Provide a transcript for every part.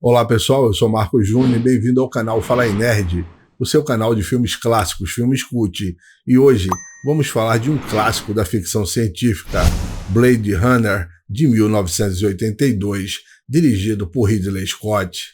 Olá pessoal, eu sou Marcos Júnior e bem-vindo ao canal Fala aí Nerd, o seu canal de filmes clássicos, filmes cult. E hoje vamos falar de um clássico da ficção científica, Blade Runner, de 1982, dirigido por Ridley Scott.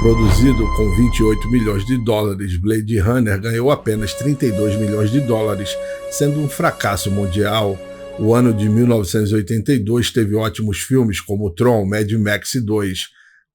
Produzido com 28 milhões de dólares, Blade Runner ganhou apenas 32 milhões de dólares, sendo um fracasso mundial. O ano de 1982 teve ótimos filmes como Tron, Mad Max 2,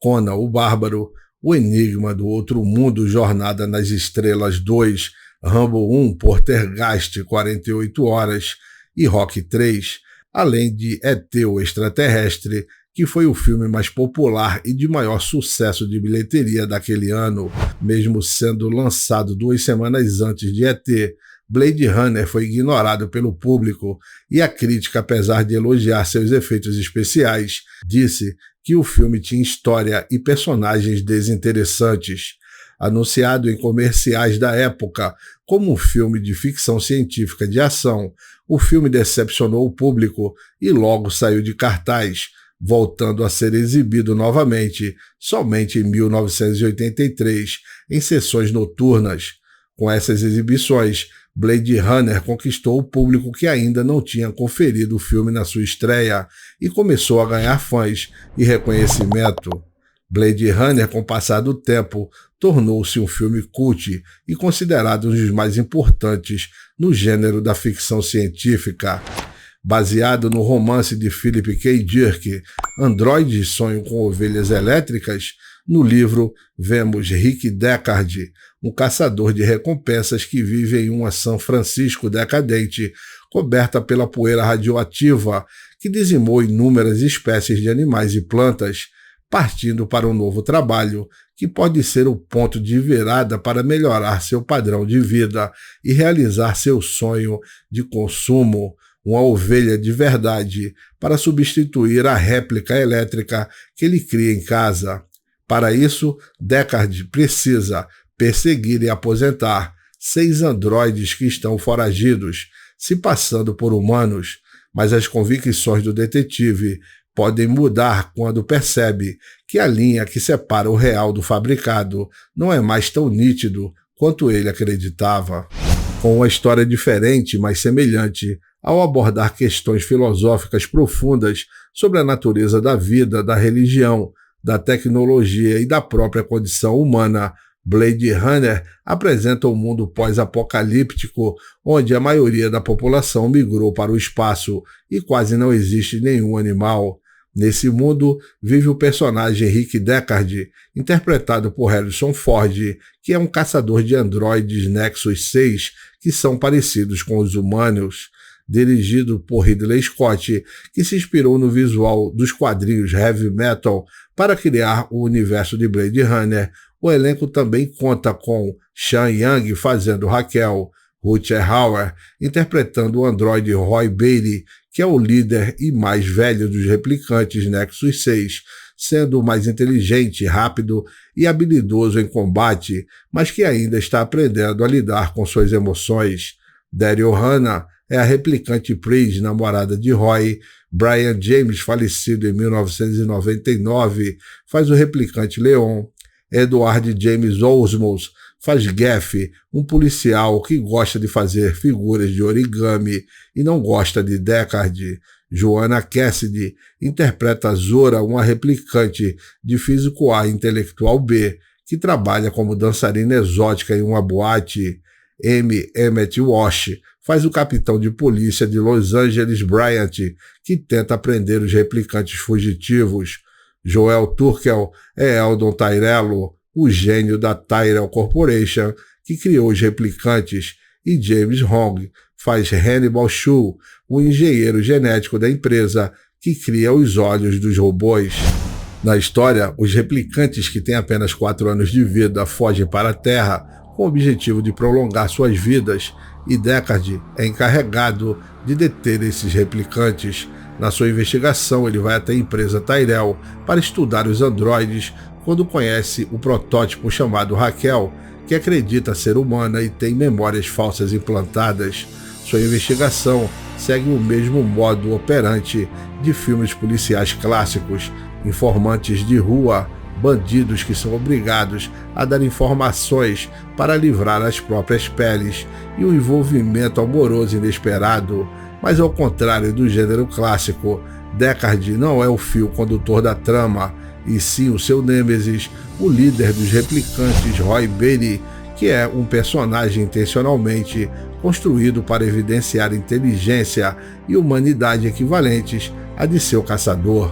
Conan o Bárbaro, O Enigma do Outro Mundo, Jornada nas Estrelas 2, Rambo 1, Poltergeist 48 Horas e Rocky 3, além de E.T. o Extraterrestre, que foi o filme mais popular e de maior sucesso de bilheteria daquele ano. Mesmo sendo lançado 2 semanas antes de E.T., Blade Runner foi ignorado pelo público e a crítica, apesar de elogiar seus efeitos especiais, disse que o filme tinha história e personagens desinteressantes. Anunciado em comerciais da época como um filme de ficção científica de ação, o filme decepcionou o público e logo saiu de cartaz, voltando a ser exibido novamente somente em 1983, em sessões noturnas. Com essas exibições, Blade Runner conquistou o público que ainda não tinha conferido o filme na sua estreia e começou a ganhar fãs e reconhecimento. Blade Runner, com o passar do tempo, tornou-se um filme cult e considerado um dos mais importantes no gênero da ficção científica. Baseado no romance de Philip K. Dick, Androides Sonham com Ovelhas Elétricas, no livro vemos Rick Deckard, um caçador de recompensas que vive em uma São Francisco decadente, coberta pela poeira radioativa que dizimou inúmeras espécies de animais e plantas, partindo para um novo trabalho que pode ser o ponto de virada para melhorar seu padrão de vida e realizar seu sonho de consumo, uma ovelha de verdade, para substituir a réplica elétrica que ele cria em casa. Para isso, Deckard precisa perseguir e aposentar 6 androides que estão foragidos, se passando por humanos, mas as convicções do detetive podem mudar quando percebe que a linha que separa o real do fabricado não é mais tão nítido quanto ele acreditava. Com uma história diferente, mas semelhante, ao abordar questões filosóficas profundas sobre a natureza da vida, da religião, da tecnologia e da própria condição humana, Blade Runner apresenta um mundo pós-apocalíptico onde a maioria da população migrou para o espaço e quase não existe nenhum animal. Nesse mundo vive o personagem Rick Deckard, interpretado por Harrison Ford, que é um caçador de androides Nexus 6 que são parecidos com os humanos. Dirigido por Ridley Scott, que se inspirou no visual dos quadrinhos Heavy Metal para criar o universo de Blade Runner, o elenco também conta com Sean Young fazendo Raquel, Rutger Hauer interpretando o androide Roy Batty, que é o líder e mais velho dos replicantes Nexus 6, sendo o mais inteligente, rápido e habilidoso em combate, mas que ainda está aprendendo a lidar com suas emoções. Daryl Hannah é a replicante Pris, namorada de Roy. Brian James, falecido em 1999, faz o replicante Leon. Edward James Olmos faz Geff, um policial que gosta de fazer figuras de origami e não gosta de Deckard. Joanna Cassidy interpreta Zora, uma replicante de físico A e intelectual B, que trabalha como dançarina exótica em uma boate. Emmett Walsh faz o capitão de polícia de Los Angeles Bryant, que tenta prender os replicantes fugitivos. Joel Turkel é Eldon Tyrello, o gênio da Tyrell Corporation, que criou os replicantes, e James Hong faz Hannibal Schur, o engenheiro genético da empresa que cria os olhos dos robôs. Na história, os replicantes que têm apenas 4 anos de vida fogem para a Terra com o objetivo de prolongar suas vidas, e Deckard é encarregado de deter esses replicantes. Na sua investigação, ele vai até a empresa Tyrell para estudar os androides quando conhece o protótipo chamado Raquel, que acredita ser humana e tem memórias falsas implantadas. Sua investigação segue o mesmo modo operante de filmes policiais clássicos: informantes de rua, bandidos que são obrigados a dar informações para livrar as próprias peles, e um envolvimento amoroso inesperado. Mas ao contrário do gênero clássico, Deckard não é o fio condutor da trama, e sim o seu nêmesis, o líder dos replicantes, Roy Batty, que é um personagem intencionalmente construído para evidenciar inteligência e humanidade equivalentes à de seu caçador.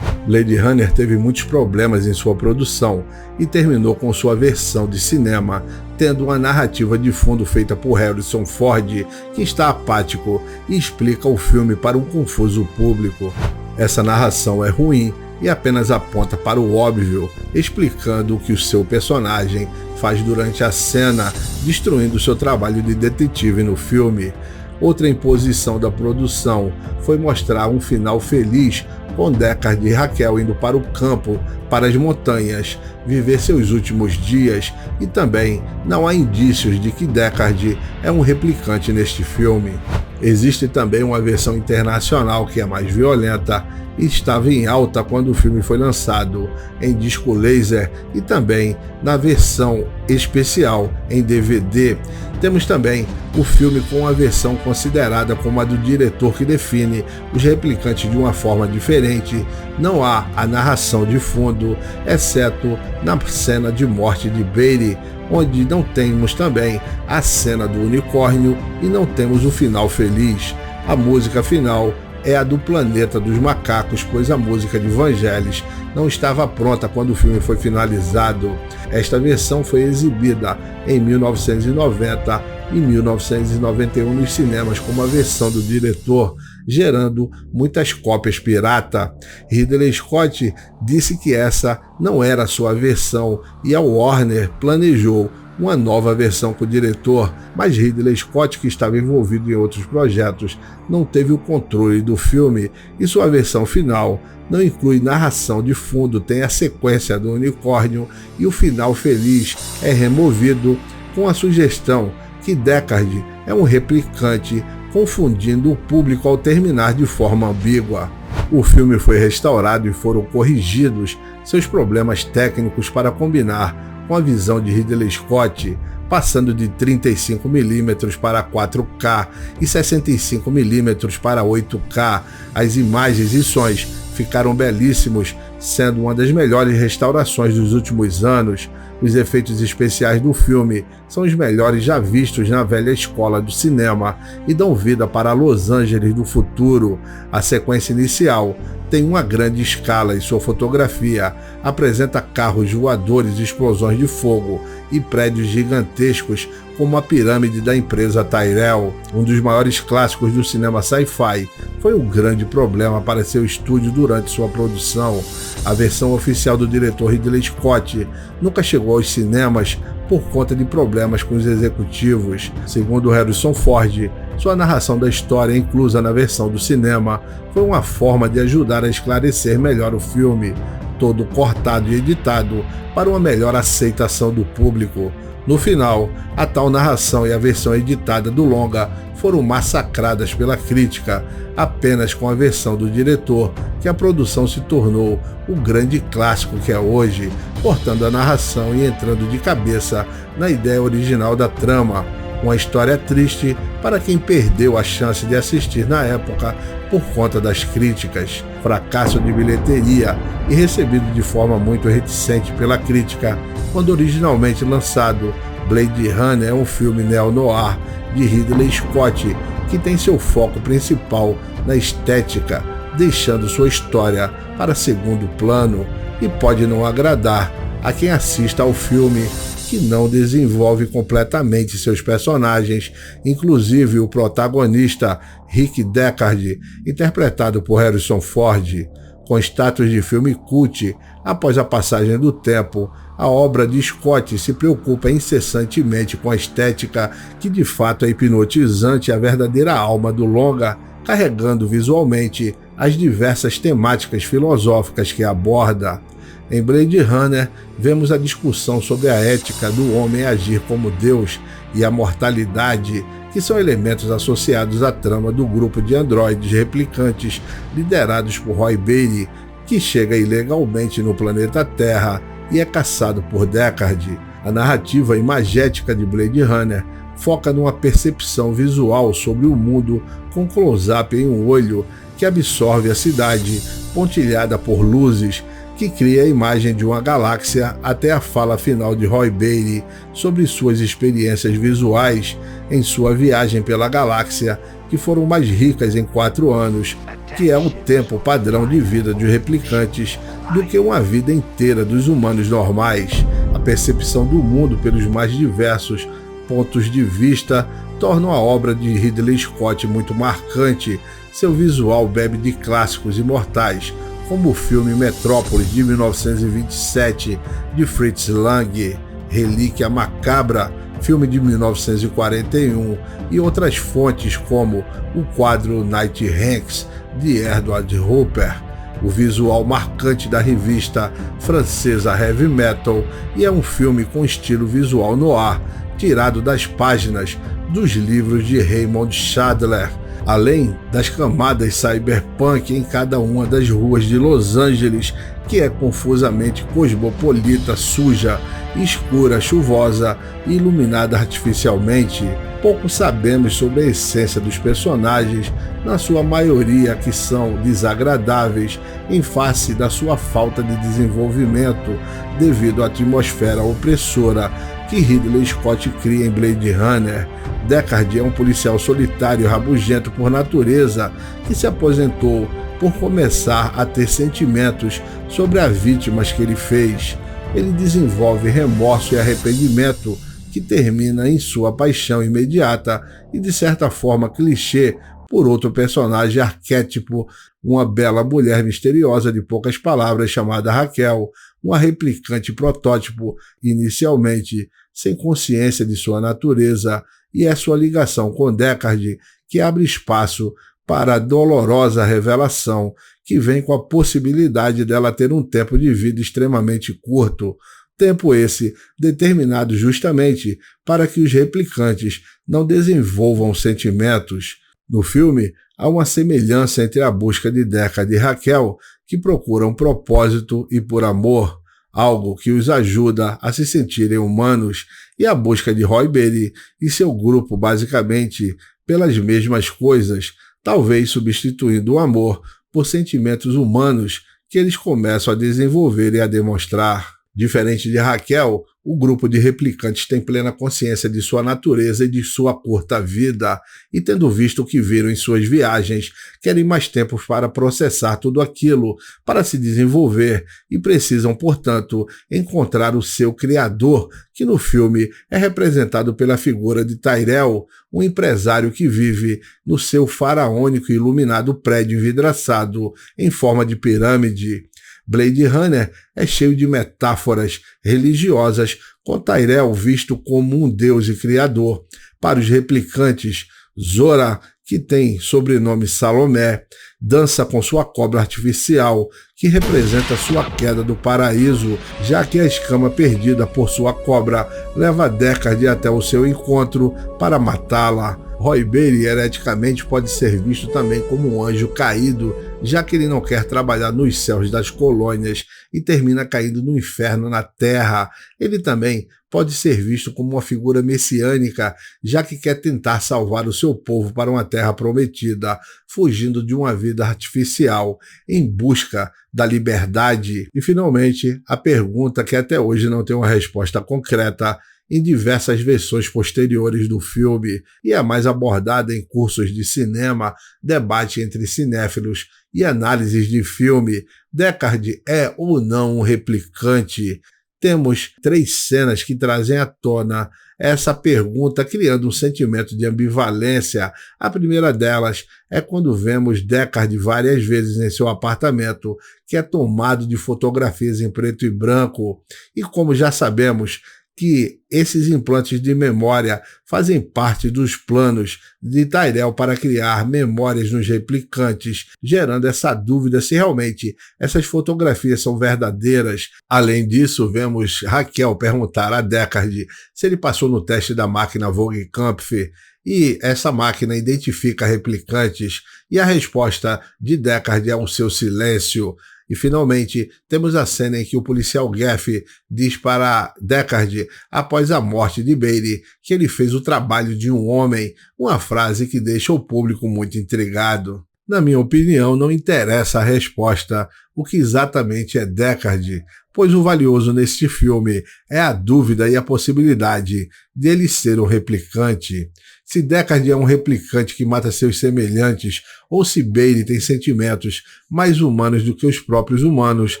Blade Runner teve muitos problemas em sua produção e terminou com sua versão de cinema, tendo uma narrativa de fundo feita por Harrison Ford, que está apático e explica o filme para um confuso público. Essa narração é ruim e apenas aponta para o óbvio, explicando o que o seu personagem faz durante a cena, destruindo seu trabalho de detetive no filme. Outra imposição da produção foi mostrar um final feliz, com Deckard e Raquel indo para o campo, para as montanhas, viver seus últimos dias, e também não há indícios de que Deckard é um replicante neste filme. Existe também uma versão internacional que é mais violenta e estava em alta quando o filme foi lançado em disco laser e também na versão especial em DVD. Temos também o filme com a versão considerada como a do diretor, que define os replicantes de uma forma diferente. Não há a narração de fundo, exceto na cena de morte de Batty, onde não temos também a cena do unicórnio e não temos o final feliz. A música final é a do Planeta dos Macacos, pois a música de Vangelis não estava pronta quando o filme foi finalizado. Esta versão foi exibida em 1990 e 1991 nos cinemas como a versão do diretor, gerando muitas cópias pirata. Ridley Scott disse que essa não era a sua versão e a Warner planejou uma nova versão com o diretor, mas Ridley Scott, que estava envolvido em outros projetos, não teve o controle do filme e sua versão final não inclui narração de fundo, tem a sequência do unicórnio e o final feliz é removido, com a sugestão que Deckard é um replicante, confundindo o público ao terminar de forma ambígua. O filme foi restaurado e foram corrigidos seus problemas técnicos para combinar com a visão de Ridley Scott, passando de 35mm para 4K e 65mm para 8K. As imagens e sons ficaram belíssimos, sendo uma das melhores restaurações dos últimos anos. Os efeitos especiais do filme são os melhores já vistos na velha escola do cinema e dão vida para Los Angeles do futuro. A sequência inicial tem uma grande escala e sua fotografia apresenta carros voadores, explosões de fogo e prédios gigantescos como a pirâmide da empresa Tyrell. Um dos maiores clássicos do cinema sci-fi, foi um grande problema para seu estúdio durante sua produção. A versão oficial do diretor Ridley Scott nunca chegou aos cinemas por conta de problemas com os executivos. Segundo Harrison Ford, sua narração da história, inclusa na versão do cinema, foi uma forma de ajudar a esclarecer melhor o filme, todo cortado e editado para uma melhor aceitação do público. No final, a tal narração e a versão editada do longa foram massacradas pela crítica. Apenas com a versão do diretor que a produção se tornou o grande clássico que é hoje, cortando a narração e entrando de cabeça na ideia original da trama. Uma história triste para quem perdeu a chance de assistir na época por conta das críticas. Fracasso de bilheteria e recebido de forma muito reticente pela crítica. Quando originalmente lançado, Blade Runner é um filme neo-noir de Ridley Scott que tem seu foco principal na estética, deixando sua história para segundo plano, e pode não agradar a quem assista ao filme, que não desenvolve completamente seus personagens, inclusive o protagonista Rick Deckard, interpretado por Harrison Ford. Com status de filme cult, após a passagem do tempo, a obra de Scott se preocupa incessantemente com a estética que de fato é hipnotizante, a verdadeira alma do longa, carregando visualmente as diversas temáticas filosóficas que aborda. Em Blade Runner, vemos a discussão sobre a ética do homem agir como Deus e a mortalidade, que são elementos associados à trama do grupo de androides replicantes liderados por Roy Batey, que chega ilegalmente no planeta Terra e é caçado por Deckard. A narrativa imagética de Blade Runner foca numa percepção visual sobre o mundo com close-up em um olho que absorve a cidade, pontilhada por luzes, que cria a imagem de uma galáxia até a fala final de Roy Batey sobre suas experiências visuais em sua viagem pela galáxia, que foram mais ricas em 4 anos, que é o tempo padrão de vida dos replicantes, do que uma vida inteira dos humanos normais. A percepção do mundo pelos mais diversos pontos de vista torna a obra de Ridley Scott muito marcante. Seu visual bebe de clássicos imortais, como o filme Metrópolis de 1927 de Fritz Lang, Relíquia Macabra, filme de 1941, e outras fontes como o quadro Night Hanks de Edward Hopper. O visual marcante da revista francesa Heavy Metal, e é um filme com estilo visual noir, tirado das páginas dos livros de Raymond Chandler, além das camadas cyberpunk em cada uma das ruas de Los Angeles, que é confusamente cosmopolita, suja, escura, chuvosa e iluminada artificialmente. Pouco sabemos sobre a essência dos personagens, na sua maioria que são desagradáveis em face da sua falta de desenvolvimento devido à atmosfera opressora que Ridley Scott cria em Blade Runner. Deckard é um policial solitário e rabugento por natureza que se aposentou por começar a ter sentimentos sobre as vítimas que ele fez. Ele desenvolve remorso e arrependimento que termina em sua paixão imediata e de certa forma clichê por outro personagem arquétipo, uma bela mulher misteriosa de poucas palavras chamada Raquel, uma replicante protótipo inicialmente sem consciência de sua natureza, e é sua ligação com Deckard que abre espaço para a dolorosa revelação que vem com a possibilidade dela ter um tempo de vida extremamente curto, tempo esse determinado justamente para que os replicantes não desenvolvam sentimentos. No filme, há uma semelhança entre a busca de Deckard e Raquel, que procuram propósito e por amor, algo que os ajuda a se sentirem humanos, e a busca de Roy Batey e seu grupo basicamente pelas mesmas coisas, talvez substituindo o amor por sentimentos humanos que eles começam a desenvolver e a demonstrar. Diferente de Raquel, o grupo de replicantes tem plena consciência de sua natureza e de sua curta vida, e tendo visto o que viram em suas viagens, querem mais tempo para processar tudo aquilo, para se desenvolver, e precisam, portanto, encontrar o seu criador, que no filme é representado pela figura de Tyrell, um empresário que vive no seu faraônico e iluminado prédio envidraçado em forma de pirâmide. Blade Runner é cheio de metáforas religiosas, com Tyrell visto como um deus e criador. Para os replicantes, Zora, que tem sobrenome Salomé, dança com sua cobra artificial, que representa sua queda do paraíso, já que a escama perdida por sua cobra leva Deckard até o seu encontro para matá-la. Roy Batey, hereticamente, pode ser visto também como um anjo caído, já que ele não quer trabalhar nos céus das colônias e termina caindo no inferno na Terra. Ele também pode ser visto como uma figura messiânica, já que quer tentar salvar o seu povo para uma terra prometida, fugindo de uma vida artificial, em busca da liberdade. E, finalmente, a pergunta que até hoje não tem uma resposta concreta em diversas versões posteriores do filme, e é mais abordada em cursos de cinema, debate entre cinéfilos e análises de filme: Deckard é ou não um replicante? temos 3 cenas que trazem à tona essa pergunta, criando um sentimento de ambivalência. A primeira delas é quando vemos Deckard várias vezes em seu apartamento, que é tomado de fotografias em preto e branco, e como já sabemos que esses implantes de memória fazem parte dos planos de Tyrell para criar memórias nos replicantes, gerando essa dúvida se realmente essas fotografias são verdadeiras. Além disso, vemos Raquel perguntar a Deckard se ele passou no teste da máquina Vogelkampff e essa máquina identifica replicantes, e a resposta de Deckard é o seu silêncio. E finalmente temos a cena em que o policial Gaff diz para Deckard, após a morte de Beatty, que ele fez o trabalho de um homem, uma frase que deixa o público muito intrigado. Na minha opinião, não interessa a resposta, o que exatamente é Deckard, pois o valioso neste filme é a dúvida e a possibilidade de ele ser um replicante. Se Deckard é um replicante que mata seus semelhantes, ou se Beatty tem sentimentos mais humanos do que os próprios humanos,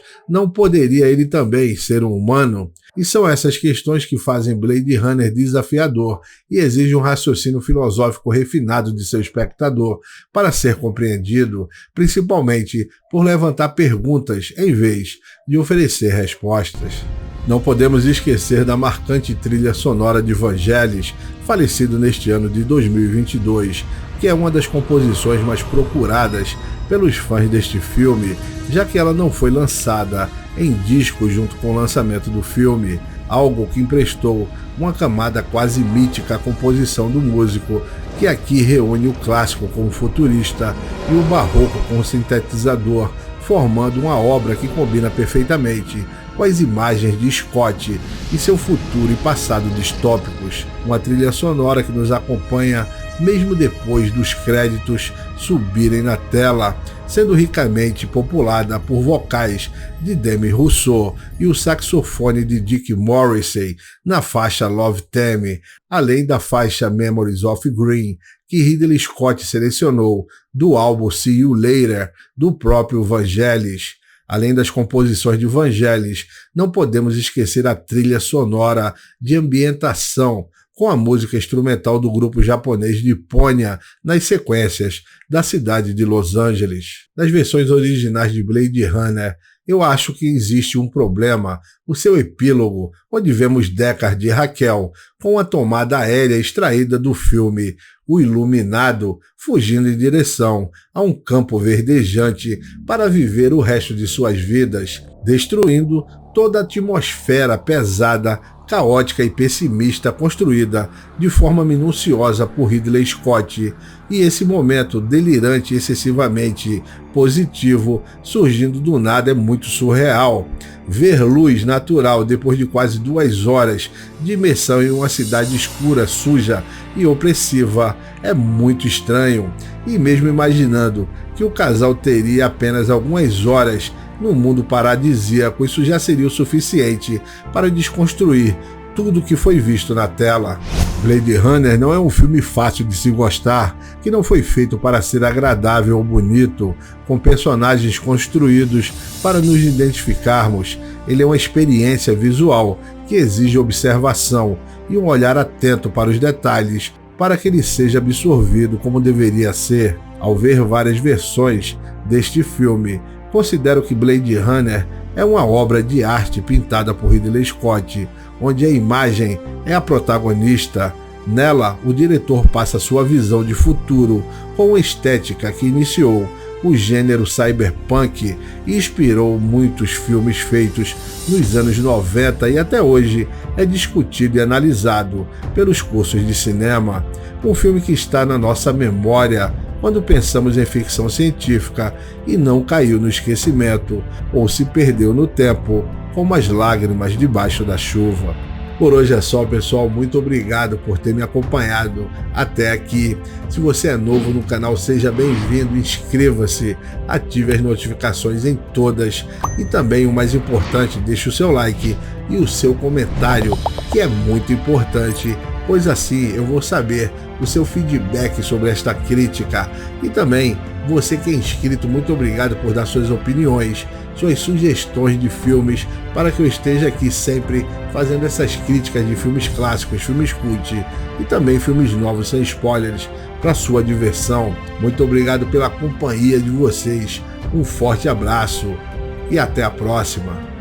não poderia ele também ser um humano? E são essas questões que fazem Blade Runner desafiador e exigem um raciocínio filosófico refinado de seu espectador para ser compreendido, principalmente por levantar perguntas em vez de oferecer respostas. Não podemos esquecer da marcante trilha sonora de Vangelis, falecido neste ano de 2022, que é uma das composições mais procuradas pelos fãs deste filme, já que ela não foi lançada em disco junto com o lançamento do filme, algo que emprestou uma camada quase mítica à composição do músico, que aqui reúne o clássico com o futurista e o barroco com o sintetizador, formando uma obra que combina perfeitamente com as imagens de Scott e seu futuro e passado distópicos. Uma trilha sonora que nos acompanha mesmo depois dos créditos subirem na tela, sendo ricamente populada por vocais de Demi Rousseau e o saxofone de Dick Morrissey na faixa Love Theme, além da faixa Memories of Green, que Ridley Scott selecionou do álbum See You Later, do próprio Vangelis. Além das composições de Vangelis, não podemos esquecer a trilha sonora de ambientação, com a música instrumental do grupo japonês de Ponyo nas sequências da cidade de Los Angeles. Nas versões originais de Blade Runner, eu acho que existe um problema, o seu epílogo, onde vemos Deckard e Raquel com a tomada aérea extraída do filme O Iluminado, fugindo em direção a um campo verdejante para viver o resto de suas vidas, destruindo toda a atmosfera pesada, caótica e pessimista construída de forma minuciosa por Ridley Scott, e esse momento delirante e excessivamente positivo surgindo do nada é muito surreal. Ver luz natural depois de quase 2 horas de imersão em uma cidade escura, suja e opressiva é muito estranho, e mesmo imaginando que o casal teria apenas algumas horas no mundo paradisíaco, isso já seria o suficiente para desconstruir tudo que foi visto na tela. Blade Runner não é um filme fácil de se gostar, que não foi feito para ser agradável ou bonito, com personagens construídos para nos identificarmos. Ele é uma experiência visual que exige observação e um olhar atento para os detalhes, para que ele seja absorvido como deveria ser. Ao ver várias versões deste filme, considero que Blade Runner é uma obra de arte pintada por Ridley Scott, onde a imagem é a protagonista. Nela, o diretor passa sua visão de futuro com uma estética que iniciou o gênero cyberpunk e inspirou muitos filmes feitos nos anos 90 e até hoje é discutido e analisado pelos cursos de cinema. Um filme que está na nossa memória quando pensamos em ficção científica e não caiu no esquecimento ou se perdeu no tempo, como as lágrimas debaixo da chuva. Por hoje é só, pessoal. Muito obrigado por ter me acompanhado até aqui. Se você é novo no canal, seja bem-vindo, inscreva-se, ative as notificações em todas e também, o mais importante, deixe o seu like e o seu comentário, que é muito importante, pois assim eu vou saber o seu feedback sobre esta crítica. E também, você que é inscrito, muito obrigado por dar suas opiniões suas sugestões de filmes, para que eu esteja aqui sempre fazendo essas críticas de filmes clássicos, filmes cult e também filmes novos sem spoilers, para sua diversão. Muito obrigado pela companhia de vocês, um forte abraço e até a próxima.